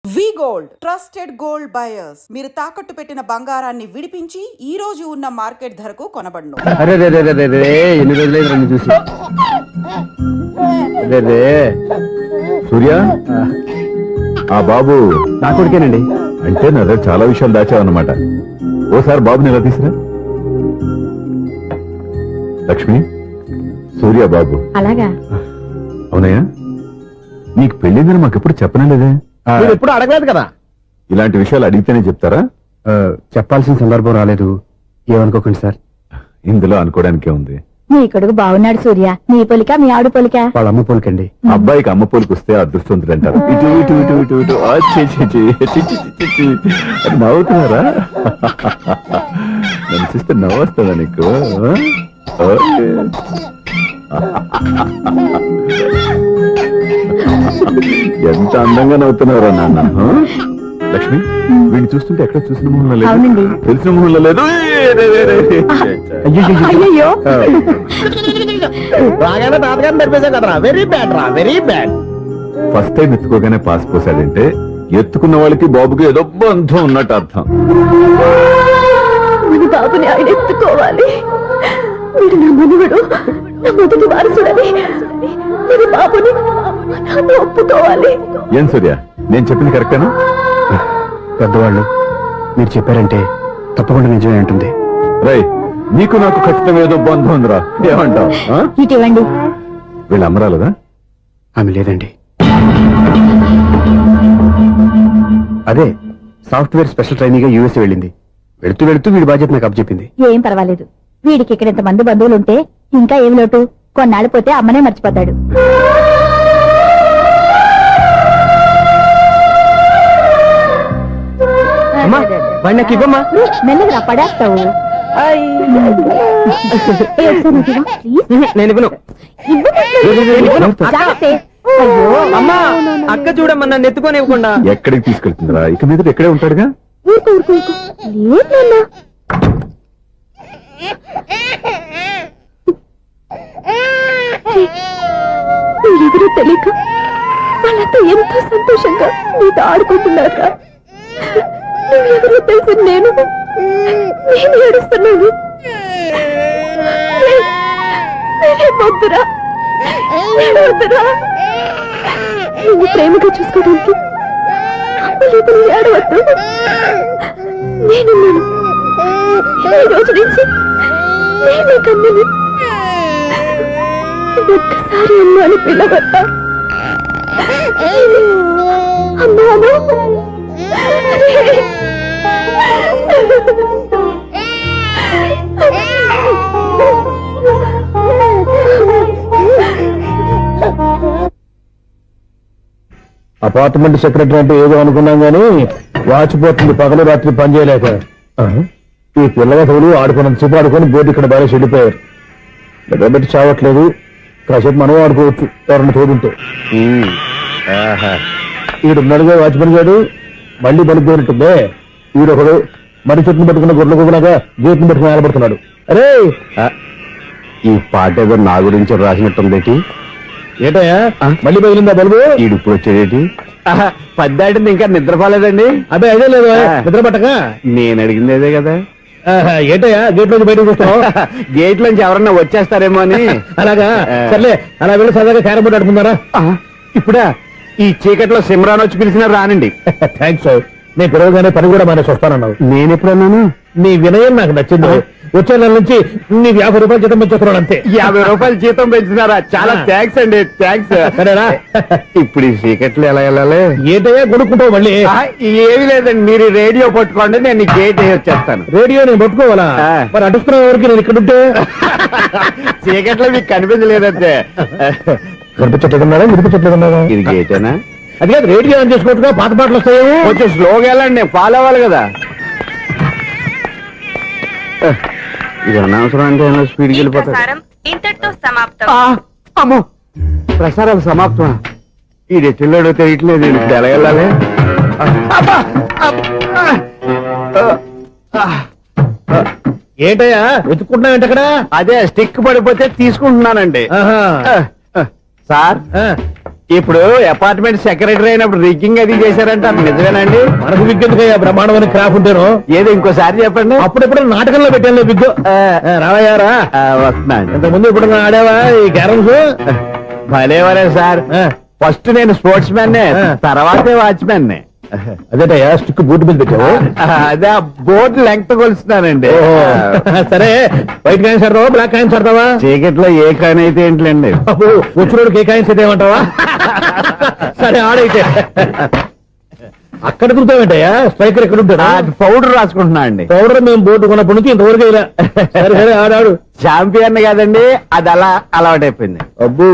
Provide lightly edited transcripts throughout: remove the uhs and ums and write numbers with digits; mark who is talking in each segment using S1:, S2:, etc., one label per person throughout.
S1: V-Gold trusted gold buyers. మీరు తాకట్టు పెట్టిన బంగారాన్ని విడిపించి ఈ రోజు ఉన్న మార్కెట్ ధరకు కొనబడును.
S2: ఎన్ని రోజులైంది చూసి.
S3: సూర్య, ఆ బాబు
S2: నా కొడుకేనండి.
S3: అంటే నా దగ్గర చాలా విషయాలు దాచావన్నమాట. ఓసారి బాబుని ఎలా తీసురా. లక్ష్మి, సూర్య బాబు.
S4: అలాగా?
S3: అవునయ్యా, నీకు పెళ్ళిందని మాకెప్పుడు చెప్పనలేదే.
S2: మీరు ఎప్పుడు అడగలేదు కదా.
S3: ఇలాంటి విషయాలు అడిగితేనే చెప్తారా?
S2: చెప్పాల్సిన సందర్భం రాలేదు, ఏమనుకోకండి సార్.
S3: ఇందులో అనుకోవడానికే ఉంది.
S4: నీ కొడుకు బాగున్నాడు సూర్య. నీ పోలిక మీ ఆవిడ పోలిక.
S2: వాళ్ళ అమ్మ పోలికండి.
S3: అబ్బాయికి అమ్మ పోలికి వస్తే అదృష్టవంతుడు అంటారు. ఇటు ఇటు ఇటు ఇటు ఇటు నవ్వుతున్నారా? నన్ను చూస్తే నవ్వొస్తుందా నీకు? ఎంత అందంగా నవ్వుతున్నారా నాన్న. లక్ష్మి, వీడిని చూస్తుంటే ఎక్కడ చూసిన మొహంలో లేదు, తెలిసిన మొహంలో లేదు.
S4: అయ్యో,
S2: బాగానే తాతగారిని నడిపేశాం కదరా. వెరీ బ్యాడ్ రా, వెరీ బ్యాడ్.
S3: ఫస్ట్ టైం ఎత్తుకోగానే పాస్ పోసాడంటే ఎత్తుకున్న వాళ్ళకి బాబుకి ఏదో బంధం ఉన్నట్టు అర్థం.
S4: మన బాబుని ఆయన ఎత్తుకోవాలి. మీరు నా మనువడు, నా మొదటి వారసుడని మన బాబుని ఒప్పుకోవాలి.
S3: ఏం సూర్య, నేను చెప్పింది కరెక్టేనా?
S2: పెద్దవాళ్ళు మీరు చెప్పారంటే తప్పకుండా నిజమే ఉంటుంది.
S3: రై, నీకు నాకు ఖచ్చితంగా ఏదో బంధం ఉందిరా. ఏమంటావు?
S4: ఇటువంటి
S3: వీళ్ళు అమ్మరాలదా?
S2: ఆమె లేదండి. అదే సాఫ్ట్వేర్ స్పెషల్ ట్రైనింగ్ గా యూఎస్ వెళ్ళింది. వెళుతూ వెళుతూ వీడి బాధ్యత నాకు అప్పచెప్పింది.
S4: ఏం పర్వాలేదు. వీడికి ఇక్కడ ఇంతమంది బంధువులుంటే ఇంకా ఏం లోటు. కొన్నాళ్ళు పోతే అమ్మనే మర్చిపోతాడు. మెల్లగా పడేస్తావు.
S2: నేను ఇవ్వను.
S5: అమ్మా, అక్క చూడమ్మా, నన్ను ఎత్తుకొని ఇవ్వకుండా.
S3: ఎక్కడికి తీసుకెళ్తుందిరా? ఇక మీద ఇక్కడే ఉంటాడుగా.
S4: మీరెవరూ తెలియక వాళ్ళంతా ఎంతో సంతోషంగా మీతో ఆడుకుంటున్నారా? నువ్వెవరో తెలిసి నేను ఏడుస్తున్నాను. వద్దురా, నువ్వు ప్రేమగా చూసుకోవడానికి ఏడవద్దు. నేనున్నాను. ఈ రోజు నుంచి నేనే కన్నని. ఒక్కసారి అమ్మా అని పిల్లవద్దా? అమ్మాను.
S2: అపార్ట్మెంట్ సెక్రటరీ అంటే ఏదో అనుకున్నాం గానీ వాచిపోతుంది పగలు రాత్రి పని చేయలేక. ఈ పిల్లగతులు ఆడుకున్నంత సేపు ఆడుకొని బోర్డు ఇక్కడ బాగా చెడిపోయారు. నిద్రబెట్టి చావట్లేదు. కాసేపు మనం ఆడుకోవచ్చు ఎవరన్నా తోడుంటే. ఈడున్నాడుగా వాచ్మెన్ గారు, మళ్ళీ పనిపోయినట్టుందే. ఈడొకడు మరి చెట్టును పట్టుకున్న గొడ్ల కుదలాగా గేట్ని పట్టుకుని నిలబడుతున్నాడు. అరే, ఈ పాట ఏదో నా గురించి రాసినట్టుంది. ఏటయ్యా, మళ్ళీ పగిలిందా బల్బు? ఈడు ఇప్పుడు వచ్చేటి పద్దాటింది, ఇంకా నిద్రపోలేదండి. అదే అదే లేదు నిద్ర పట్టక. నేను అడిగింది అదే కదా. ఏటయ్యా, గేట్ నుంచి బయటకు చూస్తావు? గేట్ నుంచి ఎవరన్నా వచ్చేస్తారేమో అని. అలాగా, సర్లే, అలా వెళ్ళి సరదాగా క్యారం బోర్డు ఆడుకుందారా? ఇప్పుడా? ఈ చీకట్లో సిమ్రాన్ వచ్చి పిలిచినా రానండి. థ్యాంక్స్. నేను పిలవగానే పని కూడా మానేసి వస్తానన్నావు. నేను ఎప్పుడన్నాను? నీ వినయం నాకు నచ్చింది. వచ్చే నెల నుంచి నీకు 50 రూపాయలు జీతం పెంచుతున్నాడు అంతే. 50 రూపాయలు జీతం పెంచుతున్నారా? చాలా థ్యాంక్స్ అండి. థ్యాంక్స్. సరేనా? ఇప్పుడు ఈ చీకట్లు ఎలా వెళ్ళాలి? ఏదయ్యా కొనుక్కుంటావు మళ్ళీ? ఏమి లేదండి, మీరు రేడియో పట్టుకోండి, నేను గేట్ వచ్చేస్తాను. రేడియో నేను పట్టుకోవాలా? మరి అడుస్తున్న వరకు నేను ఇక్కడ ఉంటే చీకట్లో మీకు కనిపించలేదంటే. కనిపించట్లేదన్నారా? వినిపించట్లేదన్నారా? ఇది గేటేనా? అది కాదు, రేడియో ఆన్ చేసుకోవచ్చుగా, పాత పాటలు వస్తాయి. కొంచెం స్లోగా వెళ్ళండి, నేను ఫాలో అవ్వాలి కదా. ఇది అనవసరం అంటే స్పీడ్కి వెళ్ళిపోతాడు. అమ్మో, ప్రసారాలు సమాప్తం. ఈ రెట్టిల్లాడో తెలియట్లేదు. ఇప్పుడు ఎలా వెళ్ళాలి? ఏంటయ్యా వెతుక్కుంటున్నావు ఏంటక్కడ?
S3: అదే స్టిక్ పడిపోతే తీసుకుంటున్నానండి. సార్ ఇప్పుడు అపార్ట్మెంట్ సెక్రటరీ అయినప్పుడు రిగ్గింగ్ అది చేశారంట, అది నిజమేనండి?
S2: మనకు విగ్గెందుకయ్యా బ్రహ్మాండమైన క్రాఫ్ ఉంటాను.
S3: ఏదో ఇంకోసారి చెప్పండి.
S2: అప్పుడెప్పుడు నాటకంలో పెట్టాను బిగ్గు. రావయ్యారా
S3: వస్తున్నాను.
S2: ఇంతకు ముందు ఇప్పుడు ఆడావా ఈ క్యారమ్స్?
S3: భలేవరే సార్. ఫస్ట్ నేను స్పోర్ట్స్ మ్యాన్, తర్వాతే వాచ్మెన్.
S2: అదేటయ్యా స్టిక్ బూట్ మీద పెట్టావు.
S3: అదే బోర్డు లెంగ్త్ కొలుస్తున్నానండి.
S2: సరే వైట్ కాయిన్స్ ఆడతావా బ్లాక్ కాయిన్స్ ఆడతావా?
S3: చీకట్ లో ఏ కాని అయితే ఏంటిలేండి.
S2: వచ్చినోడు ఏ కాయిన్స్ అయితే ఏమంటావా? సరే ఆడైతే. అక్కడ దొరుకుతావేంటయ్యా స్ట్రైకర్ ఎక్కడ ఉంటాడా?
S3: పౌడర్ రాసుకుంటున్నా అండి.
S2: పౌడర్ మేము బోర్డు కొన్నప్పటి నుంచి ఇంతవరకు ఇలా. సరే సరే ఆడాడు.
S3: చాంపియన్ కాదండి, అది అలా అలవాటైపోయింది.
S2: అబ్బు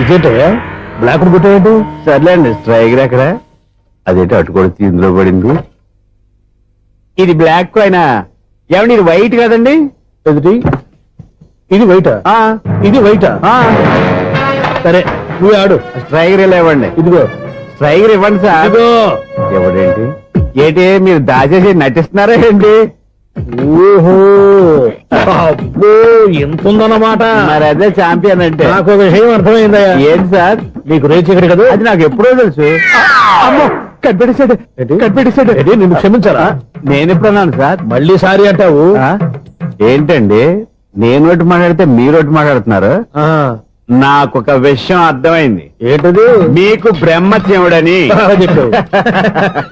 S2: ఇదేంటయ్యా బ్లాక్ కొట్టాడు?
S3: సర్లేండి స్ట్రైకర్ ఎక్కడ? అదేంటి అటుకొడితే ఇందులో పడింది. ఇది బ్లాక్ అయినా ఏమండి, ఇది వైట్ కదండి?
S2: ఎదుటి ఇది వైటా? ఇది వైటా? సరే నువ్వు ఆడు.
S3: స్ట్రైకర్ ఇలా ఇవ్వండి.
S2: ఇదిగో
S3: స్ట్రైకర్ ఇవ్వండి సార్.
S2: ఇదిగో.
S3: ఎవడేంటి ఏంటి మీరు దాచేసి నటిస్తున్నారా ఏంటి?
S2: ఓహో అబ్బో ఎంత ఉందన్నమాట.
S3: మరి అదే చాంపియన్ అంటే.
S2: నాకు ఒక విషయం అర్థమైందయ్యా.
S3: ఏంటి సార్?
S2: నీకు రేచకడి కదా?
S3: అది నాకు ఎప్పుడో తెలుసు. అమ్మో కనిపెట్టేశాడు, కనిపెట్టేశాడు.
S2: నిన్ను క్షమించాలా?
S3: నేను ఎప్పుడన్నాను సార్?
S2: మళ్ళీ సారీ అంటావు?
S3: ఏంటండి నేను ఒకటి మాట్లాడితే మీరు ఒకటి మాట్లాడుతున్నారు.
S2: ఆ,
S3: నాకు ఒక విషయం అర్థమైంది.
S2: ఏంటది?
S3: మీకు బ్రహ్మత్యముడని.
S2: బాగా చెప్పావు.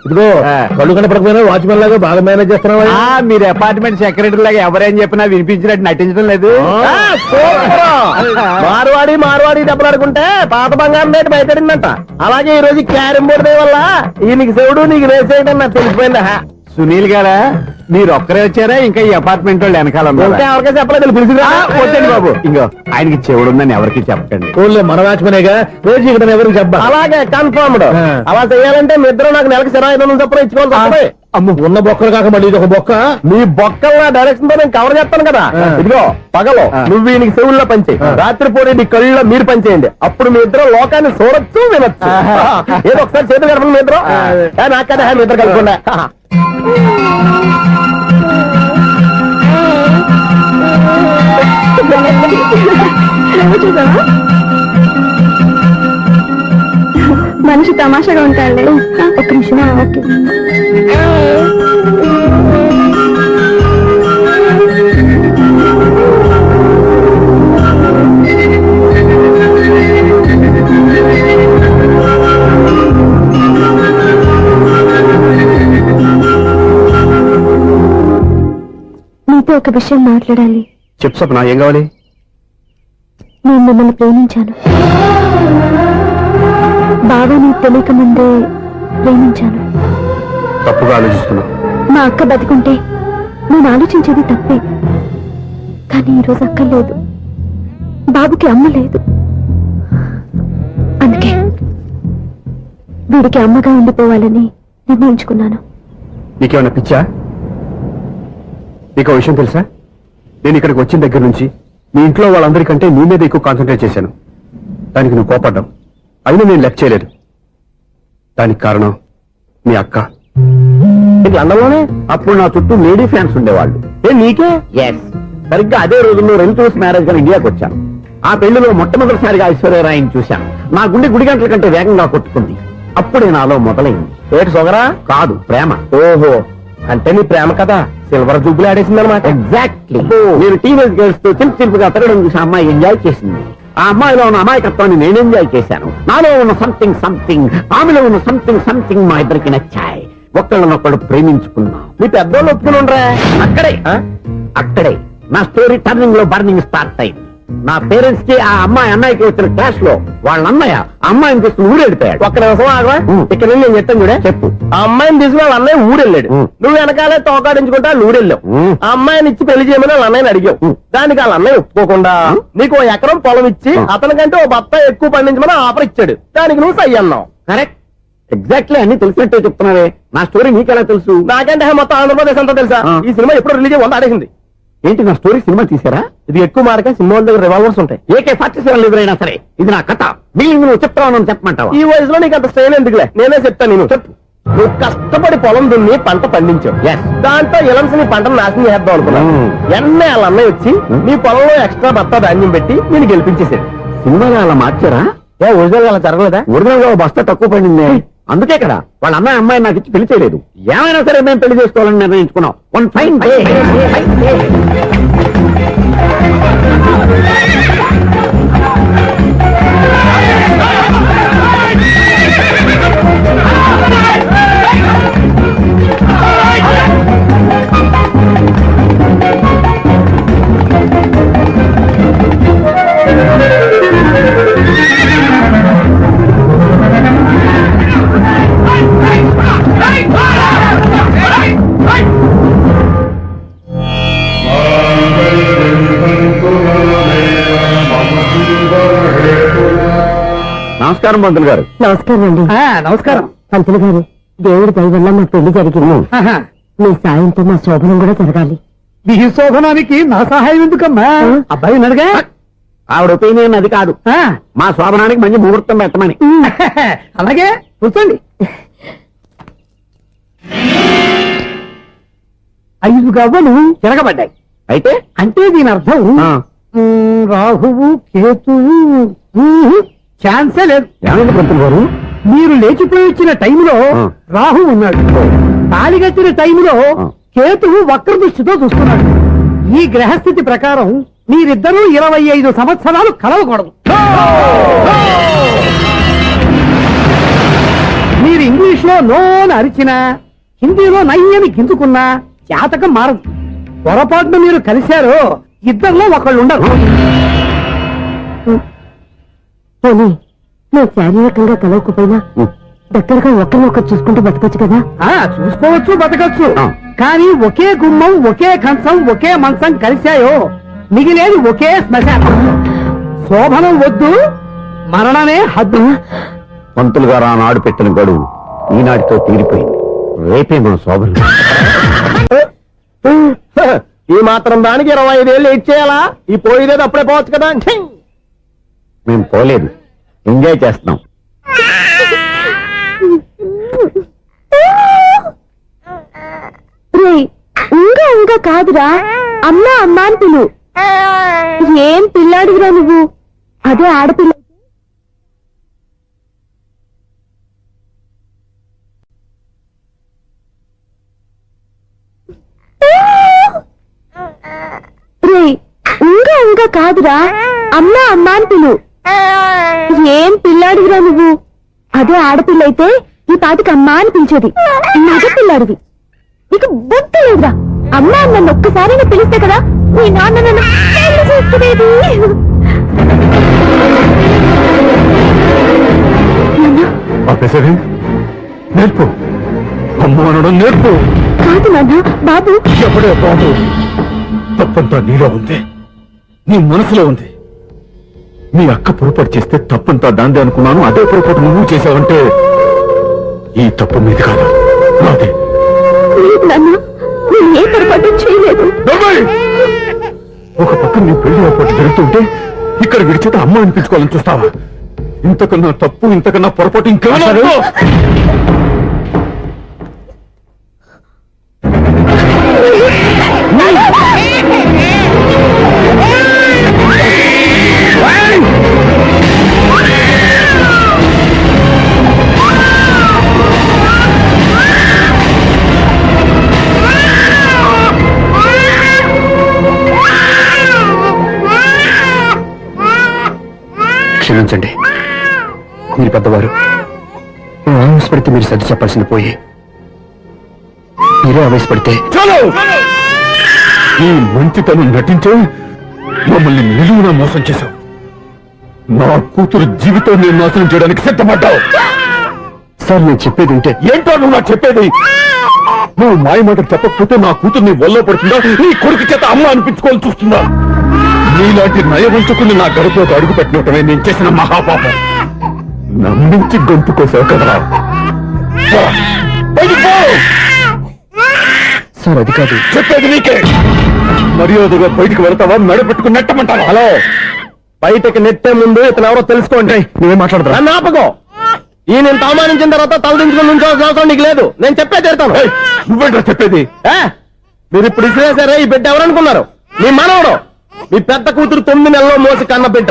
S2: ఇదిగో కళ్ళు కనపడకపోయినా వాచ్మెన్ లాగా బాగా మేనేజ్ చేస్తున్నావా?
S3: మీరు అపార్ట్మెంట్ సెక్రటరీ లాగా ఎవరేం చెప్పినా వినిపించినట్టు నటించడం లేదు.
S2: మార్వాడి దెబ్బలాడుకుంటే పాత బంగారం రేటు బయటడిందంట. అలాగే ఈ రోజు క్యారం బోర్డు వల్ల నీకు శివుడు నీకు రేసేయడం నాకు తెలిసిపోయిందా?
S3: సునీల్ గారా మీరు ఒక్కరే వచ్చారా? ఇంకా ఈ అపార్ట్మెంట్ వాళ్ళు వెనకాల ఉన్నారా?
S2: ఎవరికైనా చెప్పలేదు పిలిచిరా?
S3: వద్దండి బాబు, ఇంకో ఆయనకి చెవుడుందని ఎవరికి చెప్పకండి.
S2: ఓన్లీ మన వాచ్మనేగా రోజు ఇక్కడ ఎవరికి చెప్పా. అలాగే కన్ఫర్మ్డ్. అలా చేయాలంటే మీ ఇద్దరు నాకు నెలకి 2500 చొప్పున ఇచ్చుకోవాలి. అమ్మ ఉన్న బొక్కలు కాక మళ్ళీ ఇది ఒక బొక్క. మీ బొక్కల డైరెక్షన్ తో నేను కవర్ చేస్తాను కదా. ఇదిగో పగలో నువ్వు వీనికి చెవుల్లో పనిచేయి, రాత్రిపూట నీ కళ్ళలో మీరు పనిచేయండి. అప్పుడు మీ ఇద్దరు లోకాన్ని చూడొచ్చు వినొచ్చు. ఏదో ఒకసారి చేతులు కలపండి మీ ఇద్దరు. నాకదా మీ ఇద్దరు కలపకుండా.
S4: మనిషి తమాషాగా ఉంటాడు. ఒక నిమిషం. ఓకే నీతో ఒక విషయం మాట్లాడాలి.
S2: చెప్పు సప్న, ఏం కావాలి?
S4: నేను మిమ్మల్ని ప్రేమించాను. బాగా నీకు తెలియక ముందే ప్రేమించాను.
S2: తప్పుగా ఆలోచిస్తున్నా.
S4: మా అక్క బతికుంటే నేను ఆలోచించేది తప్పే. కానీ ఈరోజు అక్క లేదు, బాబుకి అమ్మ లేదు. అందుకే వీడికి అమ్మగా ఉండిపోవాలని నిర్ణయించుకున్నాను.
S2: నీకేమన్నా పిచ్చా? నీకు విషయం తెలుసా? నేను ఇక్కడికి వచ్చిన దగ్గర నుంచి మీ ఇంట్లో వాళ్ళందరికంటే నీ మీద ఎక్కువ కాన్సన్ట్రేట్ చేశాను. దానికి నువ్వు కోపడ్డావు, అయినా నేను లెక్క చేయలేదు. దానికి కారణం మీ అక్క.
S3: లండన్లోనే అప్పుడు నా చుట్టూ లేడీ ఫ్యాన్స్ ఉండేవాళ్ళు. నీకే? ఎస్. సరిగ్గా అదే రోజుల్లో రిలేటివ్స్ మ్యారేజ్ గా ఇండియాకి వచ్చాను. ఆ పెళ్లిలో మొట్టమొదటిసారిగా ఐశ్వర్యరాయని చూశాను. నా గుండె గుడి గంటల కంటే వేగంగా కొట్టుకుంది. అప్పుడే నాలో మొదలైంది.
S2: ఏటి సొగరా?
S3: కాదు, ప్రేమ.
S2: ఓహో, అంటే నీ ప్రేమ కదా సిల్వర్ జూబ్లీ ఆడేసింది అనమాట.
S3: ఎగ్జాక్ట్లీ. నేను టీనేజ్ గర్ల్స్ తో చిలుపుగా తిరగడం చూసి అమ్మాయి ఎంజాయ్ చేసింది. ఆ అమ్మాయిలో ఉన్న అమాయకత్వాన్ని నేను ఎంజాయ్ చేశాను. నాలో ఉన్న సంథింగ్ ఆమెలో ఉన్న సంథింగ్ మా ఇద్దరికి నచ్చాయి. ఒక్కళ్ళనొక్కడు ప్రేమించుకున్నాం.
S2: మీ పెద్దోళ్ళు ఒప్పుకుని ఉండరా?
S3: అక్కడే నా స్టోరీ టర్నింగ్ లో బర్నింగ్ స్టార్ట్ అయింది. నా పేరెంట్స్ కి ఆ అమ్మాయి అన్నయ్యకి వచ్చిన క్లాష్ లో వాళ్ళ అన్నయ్య అమ్మాయిని తీసుకుని ఊరెళ్ళిపోయాడు.
S2: ఒక్క నిమిషం ఆగవా? ఇక్కడ నేను చెప్తాను కూడా.
S3: చెప్పు.
S2: ఆ అమ్మాయిని తీసుకుని వాళ్ళ అన్నయ్య ఊరెళ్ళాడు. నువ్వు వెనకాలే తోకాడించుకుంటా ఊరెళ్ళావు. ఆ అమ్మాయిని ఇచ్చి పెళ్లి చేయమని వాళ్ళ అన్నయ్యని అడిగావు. దానికి వాళ్ళ అన్నయ్య ఒప్పుకోకుండా నీకు 1 ఎకరం పొలం ఇచ్చి అతనికంటే ఓ బత్తాయి ఎక్కువ పండించమని ఆఫర్ ఇచ్చాడు. దానికి నువ్వు సై అన్నావు.
S3: కరెక్ట్. ఎగ్జాక్ట్లీ అన్ని తెలిసినట్టే చెప్తున్నావే. నా స్టోరీ నీకెలా తెలుసు?
S2: నాకంటే మొత్తం ఆంధ్రప్రదేశ్ అంతా తెలుసా? ఈ సినిమా ఎప్పుడు రిలీజ్ 100 ఆడేసింది.
S3: ఏంటి నా స్టోరీ సినిమా తీసారా?
S2: ఇది ఎక్కువ మార్క సినిమా దగ్గర రివాల్వర్స్ ఉంటాయి.
S3: AK-47 ఎదురైనా సరే ఇది నా కథ. మిగిలింది నువ్వు చెప్తావు, నన్ను చెప్పమంటావా?
S2: ఈ వయసులో నీకు అంత స్ట్రెయిన్ ఎందుకులే, నేనే చెప్తాను. నేను చెప్పు. నువ్వు కష్టపడి పొలం దున్ని పంట పండించావు. దాంతో ఇలన్స్ నీ పంటను నాశనం చేద్దాం అనుకున్నావు. ఎన్నే వాళ్ళ అన్నయ్య వచ్చి నీ పొలంలో ఎక్స్ట్రా బత్తా ధాన్యం పెట్టి నేను గెలిపించేసాడు.
S3: సినిమాలో అలా మార్చారా?
S2: ఒరిజినల్ అలా జరగలేదా?
S3: ఒరిజినల్ గా ఓ బస్తా తక్కువ పడింది. అందుకే కదా వాళ్ళ అమ్మాయి అమ్మాయి నాకు ఇచ్చి పెళ్లి చేయలేదు. ఏమైనా సరే మేము పెళ్లి చేసుకోవాలని నిర్ణయించుకున్నాం. One fine day. నమస్కారం పంతులు గారు.
S4: నమస్కారం అండి.
S5: నమస్కారం.
S4: పంతులు గారు, దేవుడి దయ వల్ల మా పెళ్లి జరిగింది. మీ సాయంతో మా శోభనం కూడా జరగాలి.
S5: నీ శోభనానికి నా సహాయం ఎందుకమ్మా? అబ్బాయి అడగా.
S3: ఆవిడ ఒపీనియన్ అది కాదు. మా శోభనానికి మంచి ముహూర్తం పెట్టమని.
S5: అలాగే కూర్చోండి. 5 గవ్వలు తిరగబడ్డాయి.
S3: అయితే
S5: అంటే దీని అర్థం రాహువు కేతువు ఛాన్సే లేదు.
S3: ఏమైంది పంతులు గారు?
S5: మీరు లేచిపోయి వచ్చిన టైంలో రాహు ఉన్నాడు. తాళిగట్టిన టైంలో కేతువు వక్ర దృష్టితో చూస్తున్నాడు. ఈ గ్రహస్థితి ప్రకారం మీరిద్దరూ 25 సంవత్సరాలు కలవకూడదు. మీరు ఇంగ్లీష్ లో నోన్ అరిచినా, హిందీలో నయ్యని గింజుకున్నా జాతకం మారదు. పొరపాటున మీరు కలిశారో ఇద్దరిలో ఒకళ్ళు ఉండరు.
S4: పోనీ నువ్వు శారీరకంగా కలవకపోయినా దగ్గరగా ఒకరినొకరు చూసుకుంటూ బతకొచ్చు కదా.
S5: చూసుకోవచ్చు, బతకచ్చు. కానీ ఒకే గుమ్మం, ఒకే కంచం, ఒకే మంచం కలిశాయో మిగిలేది ఒకే శ్మశానం. శోభనం వద్దు, మరణమే హద్దు.
S3: పంతులు గారు ఆనాడు పెట్టిన గడువు ఈనాటితో తీరిపోయింది. రేపే మన శోభనం.
S2: ఈ మాత్రం దానికి 25 ఏళ్ళు ఇచ్చేయాలా? ఈ పోయేదేది అప్పుడే పోవచ్చు కదా.
S3: మేము పోలేదు, ఎంజాయ్ చేస్తున్నాం.
S4: ఇంకా ఇంకా కాదురా, అమ్మా అమ్మా అని పిలు. ఏం పిల్లాడివిరా నువ్వు? అదే ఆడపిల్ల. ఇంకా ఇంకా కాదురా, అమ్మా అమ్మా అని పిలు. ఏం పిల్లాడివిరా నువ్వు? అదే ఆడపిల్ల అయితే ఈ పాటికి అమ్మా అని పిలిచేది. మగ పిల్లాడివి, నీకు బుద్ధి లేదురా. అమ్మా నన్ను ఒక్కసారి పిలిస్తే కదా నీ నాన్న నన్ను పెళ్లి చేసుకునేది.
S2: నేర్పు అమ్మ అనడం నేర్పు.
S4: కాదు నాన్న, బాబు.
S2: ఎప్పుడే బాబు, తప్పంతా నీలో ఉంది, నీ మనసులో ఉంది. మీ అక్క పొరపాటు చేస్తే తప్పంతా దాందే అనుకున్నాను. అదే పొరపాటు నువ్వు చేశావంటే ఈ తప్పు మీది కాదు, నాదే.
S4: లేదు నాన్న, నేను ఏ పొరపాటు చేయలేదు.
S2: ఒక పక్క నీ పెళ్లి ఏర్పాటు జరుగుతుంటే ఇక్కడ విడిచేత అమ్మ అనిపించుకోవాలని చూస్తావా? ఇంతకన్నా తప్పు, ఇంతకన్నా పొరపాటు ఇంకేమన్నా? క్షమించండి, మీరు పెద్దవారు. ఆవేశపడితే మీరు సర్ది చెప్పాల్సింది పోయి మీరే ఆవేశపడితే ఈ మంచితనం నటించే మమ్మల్ని నిలువునా మోసం చేశావు. నా కూతురు జీవితం నేను నాశనం చేయడానికి సిద్ధపడ్డావు. సార్, నేను చెప్పేది ఉంటే ఏంటో నువ్వు నాకు చెప్పేది? నువ్వు మాయ మాట చెప్పకపోతే నా కూతురు నీ వల్ల పడుతుందా? నీ కొడుకు చేత అమ్మ అనిపించుకోవాలని చూస్తుందా? నీలాంటి నయవంచుకుని నా గడపలోకి అడుగు పెట్టినటమే నేను చేసిన మహాపాపం. నమ్మించి గొంతు కోసావు కదరా. సార్, అది కాదు చెప్పేది నీకే. మర్యాదగా బయటికి వెళ్తావా? మెడపెట్టుకుని నెట్టమంటావా? హలో, బయటకు నెట్టే ముందు ఇతను ఎవరో తెలుసుకోండి. నువ్వేం మాట్లాడతా? నాపకో. ఈ నేను అవమానించిన తర్వాత తలదించుకుని నుంచోవాల్సిన అవసరం నీకు లేదు. నేను చెప్పే తీరుతాను.
S3: నువ్వేంటో చెప్పేది?
S2: మీరు ఇప్పుడు ఇసిరేసారే, ఈ బిడ్డ ఎవరనుకున్నారు? మీ మనవడు, మీ పెద్ద కూతురు 9 నెలల్లో మోసి కన్న బిడ్డ.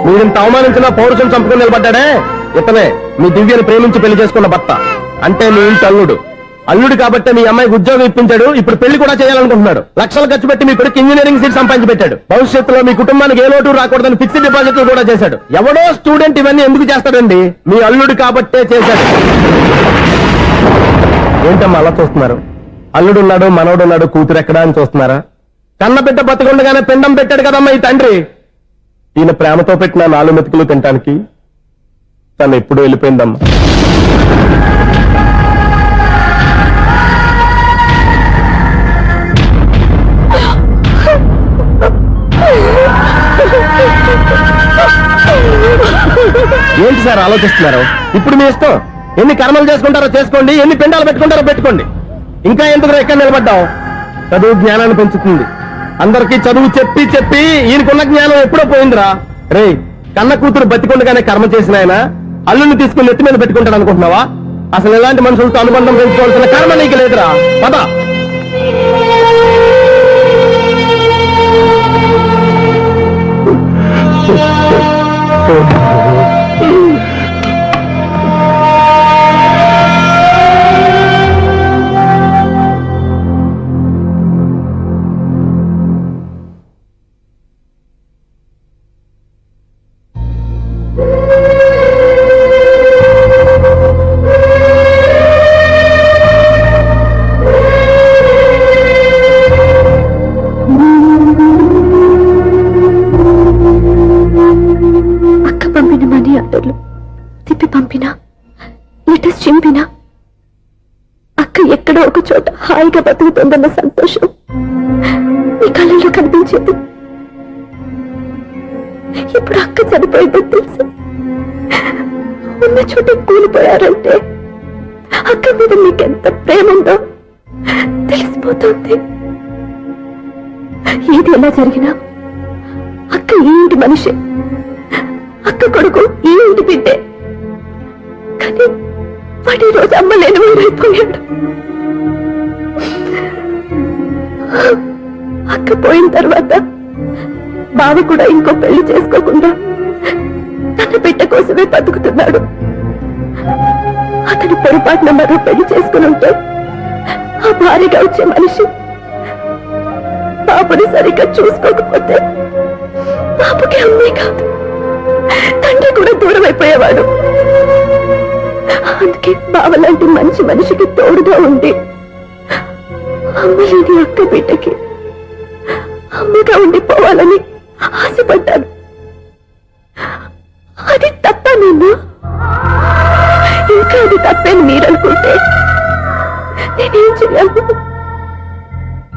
S2: మీరింత అవమానించిన పౌరుషం చంపుకుని నిలబడ్డాడే ఇతనే మీ దివ్యని ప్రేమించి పెళ్లి చేసుకున్న భర్త. అంటే మీ ఇంటి అల్లుడు. అల్లుడు కాబట్టి మీ అమ్మాయికి ఉద్యోగం ఇప్పించాడు. ఇప్పుడు పెళ్లి కూడా చేయాలనుకుంటున్నాడు. లక్షలు ఖర్చు పెట్టి మీ కొడుకు ఇంజనీరింగ్ సీట్ సంపాదించి పెట్టాడు. భవిష్యత్తులో మీ కుటుంబానికి ఏ లోటు రాకూడదని ఫిక్స్డ్ డిపాజిట్లు కూడా చేశాడు. ఎవడో స్టూడెంట్ ఇవన్నీ ఎందుకు చేస్తాడండి? మీ అల్లుడు కాబట్టే చేశాడు. ఏంటమ్మా అలా చూస్తున్నారు? అల్లుడు ఉన్నాడు, మనవడు ఉన్నాడు, కూతురు ఎక్కడా అని చూస్తున్నారా? కన్న బిడ్డ బతికుండగానే పిండం పెట్టాడు కదమ్మా ఈ తండ్రి. ఈయన ప్రేమతో పెట్టిన 4 మెతుకులు తినటానికి తను ఎప్పుడు వెళ్ళిపోయిందమ్మా. ఏంటి సార్ ఆలోచిస్తున్నారు? ఇప్పుడు మీ ఇష్టం. ఎన్ని కర్మలు చేసుకుంటారో చేసుకోండి, ఎన్ని పిండాలు పెట్టుకుంటారో పెట్టుకోండి. ఇంకా ఎందుకు ఎక్కడ నిలబడ్డాం? చదువు జ్ఞానాన్ని పెంచుతుంది. అందరికీ చదువు చెప్పి చెప్పి ఈయనకున్న జ్ఞానం ఎప్పుడో పోయిందిరా. రే, కన్న కూతురు బతికొండగానే కర్మ చేసిన ఆయన అల్లుని తీసుకుని నెత్తి మీద పెట్టుకుంటాడు అనుకుంటున్నావా? అసలు ఎలాంటి మనుషులతో అనుబంధం పెంచుకోవాల్సిన కర్మ నీకు లేదురా. పద.
S4: తిప్పి పంపినా, లెటర్స్ చింపినా అక్క ఎక్కడో ఒక చోట హాయిగా బతుకుతుందన్న సంతోషం ఈ కళ్ళలో కనిపించేది. ఇప్పుడు అక్క చనిపోయిందని తెలుసు. ఉన్న చోట కూలిపోయారంటే అక్క మీద మీకెంత ప్రేమ ఉందో తెలిసిపోతుంది. ఏది ఎలా జరిగినా అక్క ఈ ఇంటి మనిషి, అక్క కొడుకు ఈ ఇంటి బిడ్డే. కానీ వాడి రోజు అమ్మ లేని వీరైపోయాడు. అక్క పోయిన తర్వాత బావ కూడా ఇంకో పెళ్లి చేసుకోకుండా తన బిడ్డ కోసమే బతుకుతున్నాడు. అతను పొరపాటున మరో పెళ్లి చేసుకుని ఉంటే ఆ భార్యగా వచ్చే మనిషి బాబుని సరిగ్గా చూసుకోకపోతే బాబుకి అమ్మే కాదు, తండ్రి కూడా దూరం అయిపోయేవాడు. అందుకే బావలాంటి మంచి మనిషికి తోడుగా ఉండి అమ్మ లేని అక్క బిడ్డకి అమ్మగా ఉండిపోవాలని ఆశపడ్డాను. అది తప్ప నేను ఇంకా అది తప్పని మీరనుకుంటే నేనేం చేయాలి?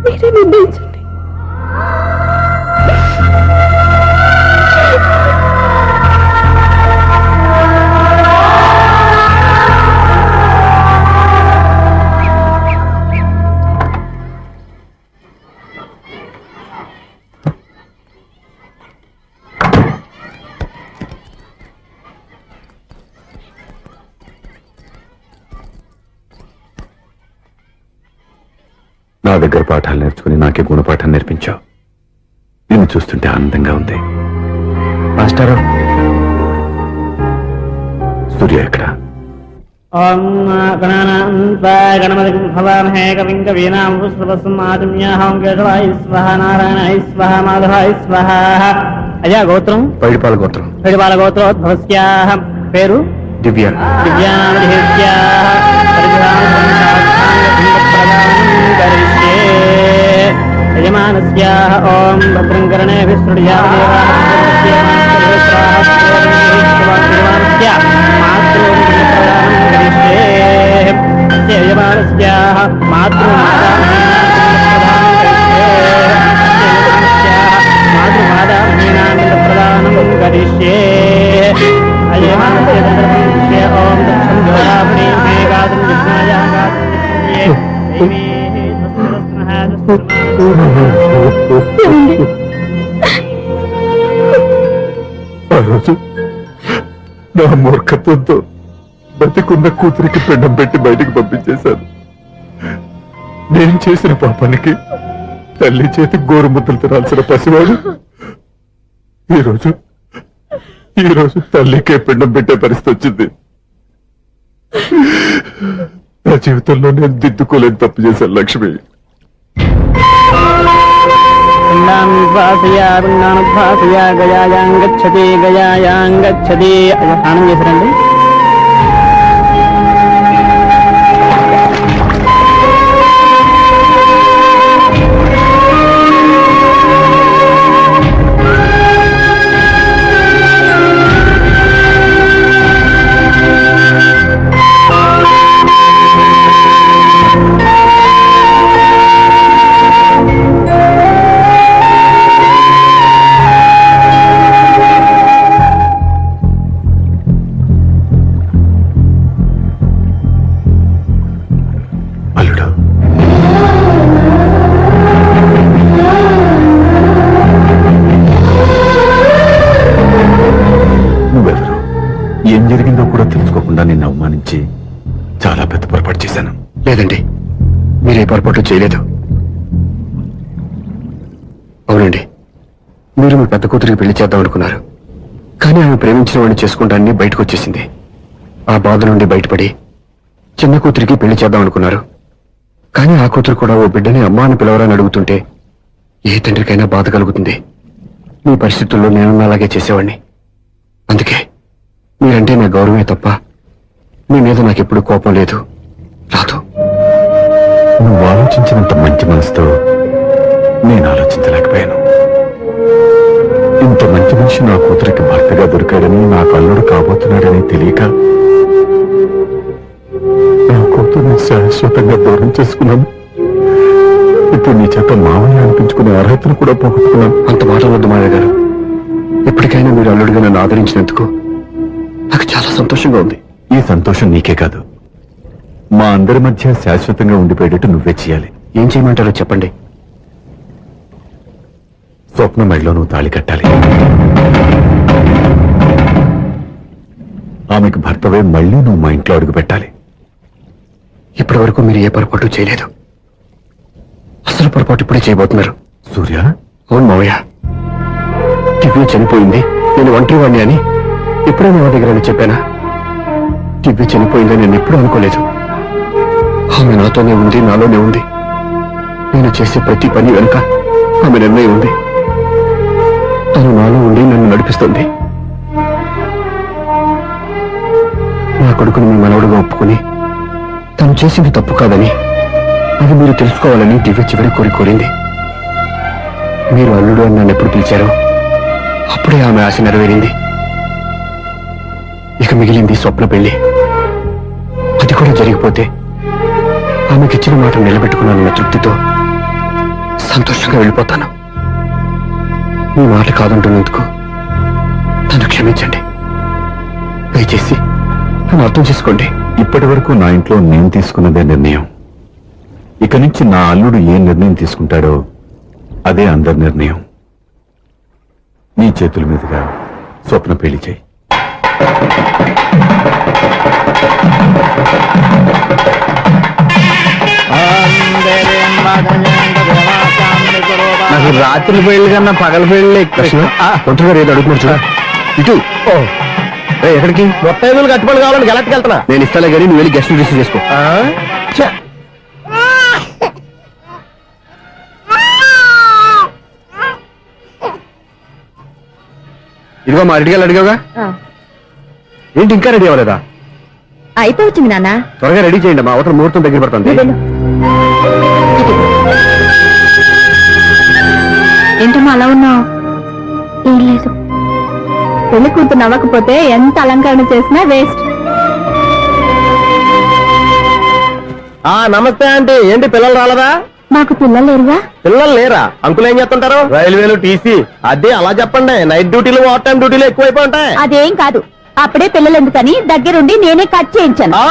S4: మీరే నిర్ణయించండి.
S3: నా దగ్గర పాఠాలు నేర్చుకుని నాకే గుణపాఠం నేర్పించావు. నిన్ను చూస్తుంటే ఆనందంగా ఉంది. మాస్టారు, సూర్య ఎక్కడ?
S6: గణపతి భవామహే కవిం కవీనాం పుష్పవస్మాదిమ్యాహం కేశవాయ స్వహ నారాయణాయ స్వహ మాధవాయ స్వహ. అయ్యా గోత్రం?
S3: పైడిపాల గోత్రం.
S6: పైడిపాల గోత్రోద్భవస్యాః. పేరు?
S3: దివ్య.
S6: దివ్యానామధేస్యాః. యజమానస్యాః ఓం భద్రం కర్ణేభిః శృణుయాదేవాః. యజమానస్యాః మాతృమాదామహీనాంగ కరిష్యే. ఓం
S2: రోజు నా మూర్ఖత్వంతో బతికున్న కూతురికి పిండం పెట్టి బయటికి పంపించేశాను. నేను చేసిన పాపానికి తల్లి చేతి గోరుముద్దలు తినాల్సిన పసివాడు ఈ రోజు తల్లికే పిండం పెట్టే పరిస్థితి వచ్చింది. నా జీవితంలో నేను దిద్దుకోలేని తప్పు చేశాను లక్ష్మి.
S6: పిండానుద్వాసయ గయాయాం గచ్చతి గయాయాం గచ్చతి. స్నానం చేశారండి?
S2: అల్లుడు, నువ్వెవరు? ఏం జరిగిందో కూడా తెలుసుకోకుండా నిన్ను అవమానించి చాలా పెద్ద పొరపాటు చేశాను.
S7: లేదండి, మీరే పొరపాటు చేయలేదు. అవునండి, మీరు మీ పెద్ద కూతురికి పెళ్లి చేద్దాం అనుకున్నారు. కానీ ఆమె ప్రేమించిన వాడిని చేసుకుంటానని బయటకు వచ్చేసింది. ఆ బాధ నుండి బయటపడి చిన్న కూతురికి పెళ్లి చేద్దాం అనుకున్నారు. కానీ ఆ కూతురు కూడా ఓ బిడ్డని అమ్మా అని పిలవరని అడుగుతుంటే ఏ తండ్రికైనా బాధ కలుగుతుంది. మీ పరిస్థితుల్లో నేను అలాగే చేసేవాడిని. అందుకే మీరంటే నా గౌరవమే తప్ప మీ మీద నాకెప్పుడు కోపం లేదు, రాదు.
S2: నువ్వు ఆలోచించినంత మంచి మనసుతో నేను ఆలోచించలేకపోయాను. ఇంత మంచి మనిషి నా కూతురికి భర్తగా దొరికాడని, నాకు అల్లుడు కాబోతున్నాడని తెలియక నా కూతుర్ని శాశ్వతంగా దూరం చేసుకున్నాను. ఇప్పుడు నీ చేత మావయ్య అనిపించుకునే అర్హతను కూడా పోగొట్టుకున్నాను.
S7: అంత మాట వద్దు మావయ్య గారు. ఎప్పటికైనా మీరు అల్లుడిగా నన్ను ఆదరించినందుకు నాకు చాలా సంతోషంగా ఉంది.
S2: ఈ సంతోషం నీకే కాదు, మా అందరి మధ్య శాశ్వతంగా ఉండిపోయేటట్టు నువ్వే చేయాలి.
S7: ఏం చేయమంటారో చెప్పండి.
S2: స్వప్న మెడలో నువ్వు తాళి కట్టాలి. ఆమెకు భర్తవే మళ్ళీ నువ్వు మా ఇంట్లో అడుగు పెట్టాలి.
S7: ఇప్పటి వరకు మీరు ఏ పొరపాటు చేయలేదు. అసలు పొరపాటు ఇప్పుడే చేయబోతున్నారు.
S2: సూర్య,
S7: అవును మావయ్య, దివ్య చనిపోయింది, నేను ఒంటరివాణ్ణి అని ఎప్పుడూ మా దగ్గర చెప్పానా? దివ్య చనిపోయిందని నేను ఎప్పుడూ అనుకోలేదు. ఆమె నాతోనే ఉంది, నాలోనే ఉంది. నేను చేసే ప్రతి పని వెనుక ఆమె నిర్ణయం ఉంది. తను నాలో ఉండి నన్ను నడిపిస్తుంది. నా కొడుకుని మీ మనవడుగా ఒప్పుకుని తను చేసింది తప్పు కాదని, అది మీరు తెలుసుకోవాలని దివ్య చివరి కోరింది. మీరు అల్లుడు అని నన్ను ఎప్పుడు పిలిచారో అప్పుడే ఆమె ఆశ నెరవేరింది. ఇక మిగిలింది స్వప్న పెళ్లి. అది కూడా జరిగిపోతే ఆమెకిచ్చిన మాట నిలబెట్టుకున్నానన్న తృప్తితో సంతోషంగా వెళ్ళిపోతాను. మీ మాట కాదంటున్నందుకు నన్ను క్షమించండి. దయచేసి నన్ను అర్థం చేసుకోండి.
S2: ఇప్పటి వరకు నా ఇంట్లో నేను తీసుకున్నదే నిర్ణయం. ఇక నుంచి నా అల్లుడు ఏ నిర్ణయం తీసుకుంటాడో అదే అందరి నిర్ణయం. నీ చేతుల మీదుగా స్వప్న పెళ్లి చేయి.
S3: నాకు రాత్రి పెళ్లి కన్నా పగల పెళ్లి ఎక్కువ.
S7: ఒంటరిగా ఏదో అడుగుతున్నారు చూడ. ఇటు ఎక్కడికి?
S3: మొత్తం ఎదురు కట్టుబడి కావాలని గెలట్టుకు వెళ్తున్నా.
S7: నేను ఇస్తాలే కానీ నువ్వు వెళ్ళి గెస్ట్ రిసీవ్ చేసుకో. ఇదిగో మా రెడీగా అడిగావుగా, ఏంటి ఇంకా రెడీ అవ్వలేదా?
S4: అయిపోవచ్చింది నాన్న.
S7: త్వరగా రెడీ చేయండి, మా అవతల ముహూర్తం దగ్గర పడుతుంది.
S4: ఏంటమ్మా అలా ఉన్నావు? ఏం లేదు. పెళ్లి కూతురు నవ్వకపోతే ఎంత అలంకరణ చేసినా వేస్ట్.
S3: నమస్తే ఆంటీ. ఏంటి పిల్లలు రాలదా?
S4: మాకు పిల్లలు లేరుగా.
S3: పిల్లలు లేరా? అంకులు ఏం చేస్తుంటారు? రైల్వేలు, టీసీ. అదే అలా చెప్పండి. నైట్ డ్యూటీలు, ఓవర్ టైం డ్యూటీలు ఎక్కువైపోయి ఉంటాయి.
S4: అదేం కాదు, అప్పుడే పిల్లలు ఎందుకని దగ్గరుండి నేనే కట్ చేయించాను.